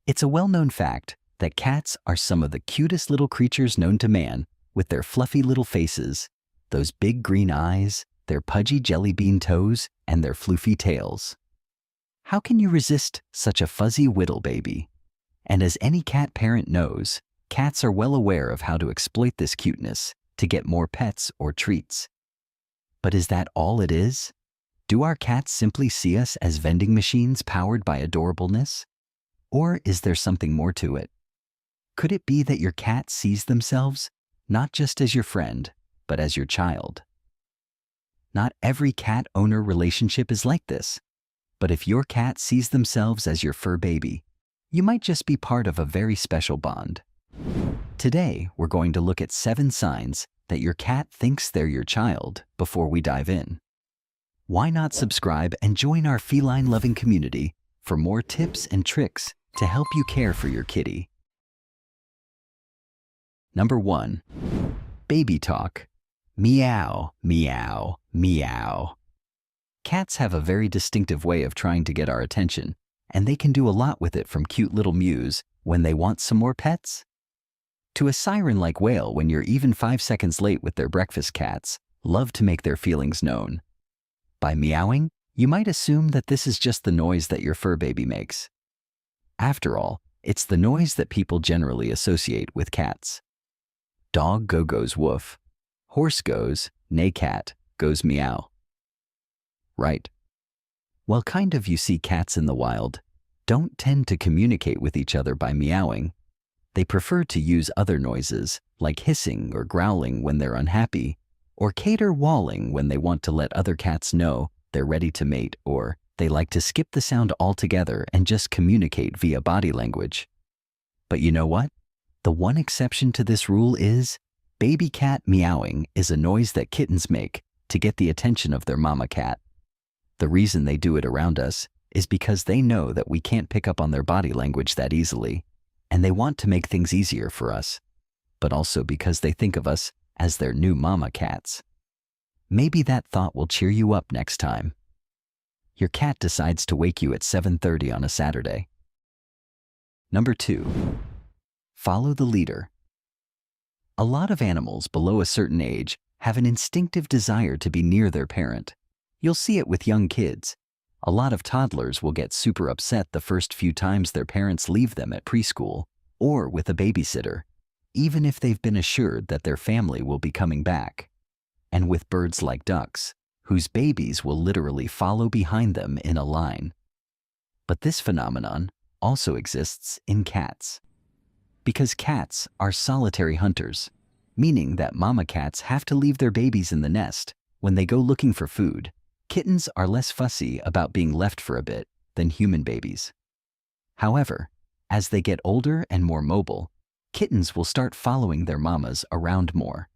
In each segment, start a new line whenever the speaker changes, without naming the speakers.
It's a well-known fact that cats are some of the cutest little creatures known to man, with their fluffy little faces, those big green eyes, their pudgy jelly bean toes, and their floofy tails. How can you resist such a fuzzy whittle baby? And as any cat parent knows, cats are well aware of how to exploit this cuteness to get more pets or treats. But is that all it is? Do our cats simply see us as vending machines powered by adorableness? Or is there something more to it? Could it be that your cat sees themselves not just as your friend, but as your child? Not every cat-owner relationship is like this, but if your cat sees themselves as your fur baby, you might just be part of a very special bond. Today, we're going to look at 7 signs that your cat thinks they're your child before we dive in. Why not subscribe and join our feline-loving community for more tips and tricks to help you care for your kitty? Number 1. Baby talk. Meow, meow, meow. Cats have a very distinctive way of trying to get our attention, and they can do a lot with it, from cute little mews when they want some more pets, to a siren-like wail when you're even 5 seconds late with their breakfast. Cats love to make their feelings known. By meowing, you might assume that this is just the noise that your fur baby makes. After all, it's the noise that people generally associate with cats. Dog goes woof. Horse goes neigh, cat goes meow. Right. Well, kind of. You see, cats in the wild don't tend to communicate with each other by meowing. They prefer to use other noises, like hissing or growling when they're unhappy, or caterwauling when they want to let other cats know they're ready to mate, or they like to skip the sound altogether and just communicate via body language. But you know what? The one exception to this rule is baby cat meowing is a noise that kittens make to get the attention of their mama cat. The reason they do it around us is because they know that we can't pick up on their body language that easily, and they want to make things easier for us, but also because they think of us as their new mama cats. Maybe that thought will cheer you up next time your cat decides to wake you at 7:30 on a Saturday. Number 2. Follow the leader. A lot of animals below a certain age have an instinctive desire to be near their parent. You'll see it with young kids. A lot of toddlers will get super upset the first few times their parents leave them at preschool or with a babysitter, even if they've been assured that their family will be coming back. And with birds like ducks, whose babies will literally follow behind them in a line. But this phenomenon also exists in cats. Because cats are solitary hunters, meaning that mama cats have to leave their babies in the nest when they go looking for food. Kittens are less fussy about being left for a bit than human babies. However, as they get older and more mobile, kittens will start following their mamas around more.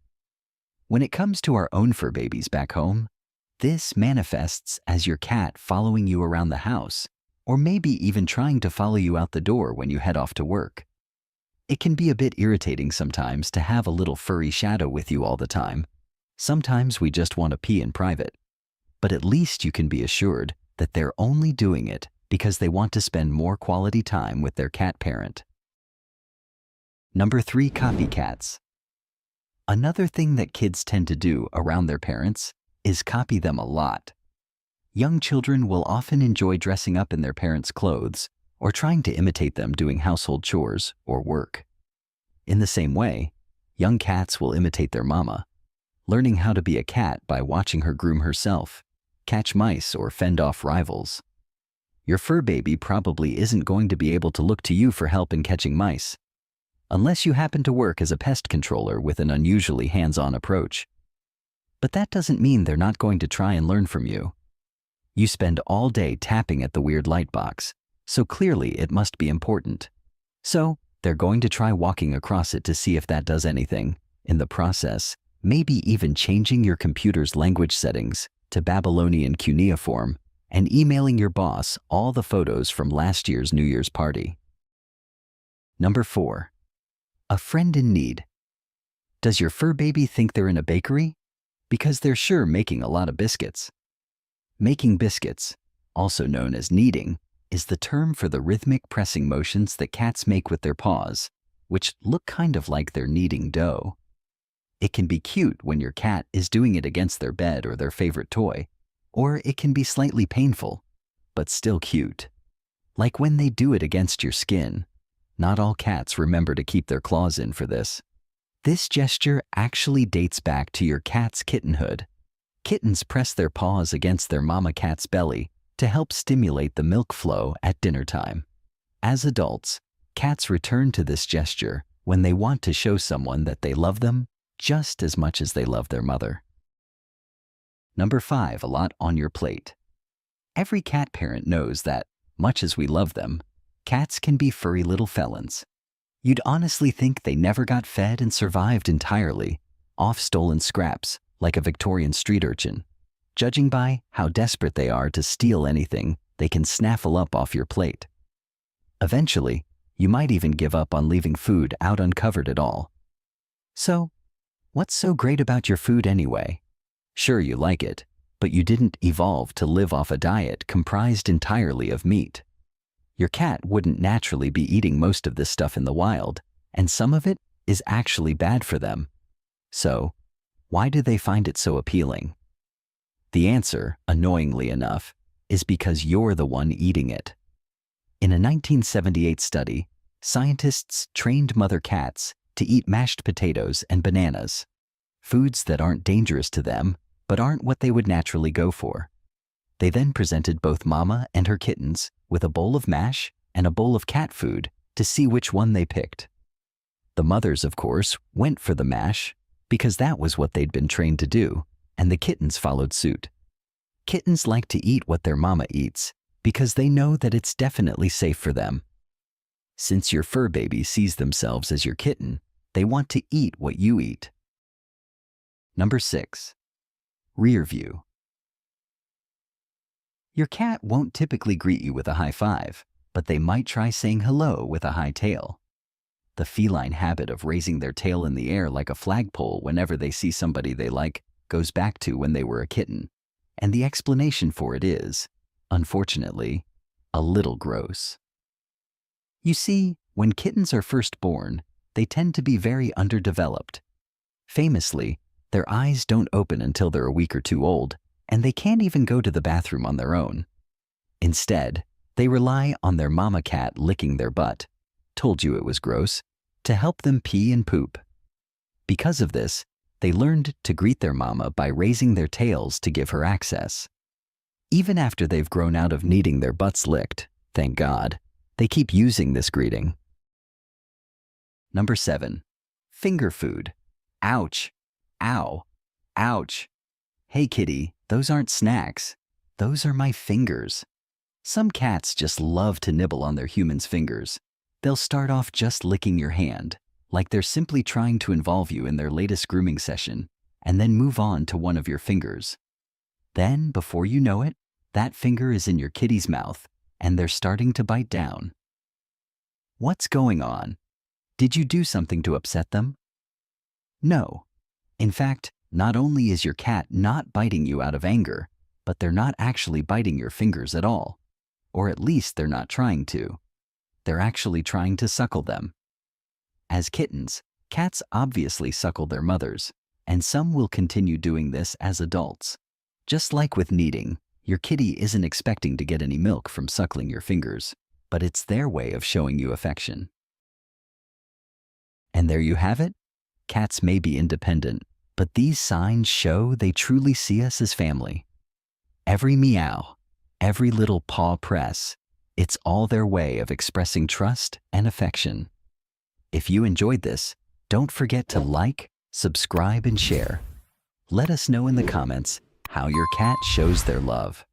When it comes to our own fur babies back home, this manifests as your cat following you around the house, or maybe even trying to follow you out the door when you head off to work. It can be a bit irritating sometimes to have a little furry shadow with you all the time. Sometimes we just want to pee in private. But at least you can be assured that they're only doing it because they want to spend more quality time with their cat parent. Number 3. Copycats. Another thing that kids tend to do around their parents is copy them a lot. Young children will often enjoy dressing up in their parents' clothes or trying to imitate them doing household chores or work. In the same way, young cats will imitate their mama, learning how to be a cat by watching her groom herself, catch mice, or fend off rivals. Your fur baby probably isn't going to be able to look to you for help in catching mice, unless you happen to work as a pest controller with an unusually hands-on approach. But that doesn't mean they're not going to try and learn from you. You spend all day tapping at the weird light box, so clearly it must be important. So they're going to try walking across it to see if that does anything. In the process, maybe even changing your computer's language settings to Babylonian cuneiform and emailing your boss all the photos from last year's New Year's party. Number 4. A friend in need. Does your fur baby think they're in a bakery? Because they're sure making a lot of biscuits. Making biscuits, also known as kneading, is the term for the rhythmic pressing motions that cats make with their paws, which look kind of like they're kneading dough. It can be cute when your cat is doing it against their bed or their favorite toy, or it can be slightly painful, but still cute. Like when they do it against your skin. Not all cats remember to keep their claws in for this. This gesture actually dates back to your cat's kittenhood. Kittens press their paws against their mama cat's belly to help stimulate the milk flow at dinner time. As adults, cats return to this gesture when they want to show someone that they love them just as much as they love their mother. Number 5, a lot on your plate. Every cat parent knows that, much as we love them, cats can be furry little felons. You'd honestly think they never got fed and survived entirely, off stolen scraps, like a Victorian street urchin, judging by how desperate they are to steal anything they can snaffle up off your plate. Eventually, you might even give up on leaving food out uncovered at all. So, what's so great about your food anyway? Sure, you like it, but you didn't evolve to live off a diet comprised entirely of meat. Your cat wouldn't naturally be eating most of this stuff in the wild, and some of it is actually bad for them. So, why do they find it so appealing? The answer, annoyingly enough, is because you're the one eating it. In a 1978 study, scientists trained mother cats to eat mashed potatoes and bananas, foods that aren't dangerous to them, but aren't what they would naturally go for. They then presented both Mama and her kittens with a bowl of mash and a bowl of cat food to see which one they picked. The mothers, of course, went for the mash because that was what they'd been trained to do, and the kittens followed suit. Kittens like to eat what their mama eats because they know that it's definitely safe for them. Since your fur baby sees themselves as your kitten, they want to eat what you eat. Number 6. Rear view. Your cat won't typically greet you with a high five, but they might try saying hello with a high tail. The feline habit of raising their tail in the air like a flagpole whenever they see somebody they like goes back to when they were a kitten, and the explanation for it is, unfortunately, a little gross. You see, when kittens are first born, they tend to be very underdeveloped. Famously, their eyes don't open until they're a week or two old, and they can't even go to the bathroom on their own. Instead, they rely on their mama cat licking their butt, told you it was gross, to help them pee and poop. Because of this, they learned to greet their mama by raising their tails to give her access. Even after they've grown out of needing their butts licked, thank God, they keep using this greeting. Number 7. Finger food. Ouch. Ow. Ouch. Hey kitty, those aren't snacks. Those are my fingers. Some cats just love to nibble on their human's fingers. They'll start off just licking your hand, like they're simply trying to involve you in their latest grooming session, and then move on to one of your fingers. Then, before you know it, that finger is in your kitty's mouth, and they're starting to bite down. What's going on? Did you do something to upset them? No. In fact, not only is your cat not biting you out of anger, but they're not actually biting your fingers at all. Or at least they're not trying to. They're actually trying to suckle them. As kittens, cats obviously suckle their mothers, and some will continue doing this as adults. Just like with kneading, your kitty isn't expecting to get any milk from suckling your fingers, but it's their way of showing you affection. And there you have it. Cats may be independent, but these signs show they truly see us as family. Every meow, every little paw press, it's all their way of expressing trust and affection. If you enjoyed this, don't forget to like, subscribe, and share. Let us know in the comments how your cat shows their love.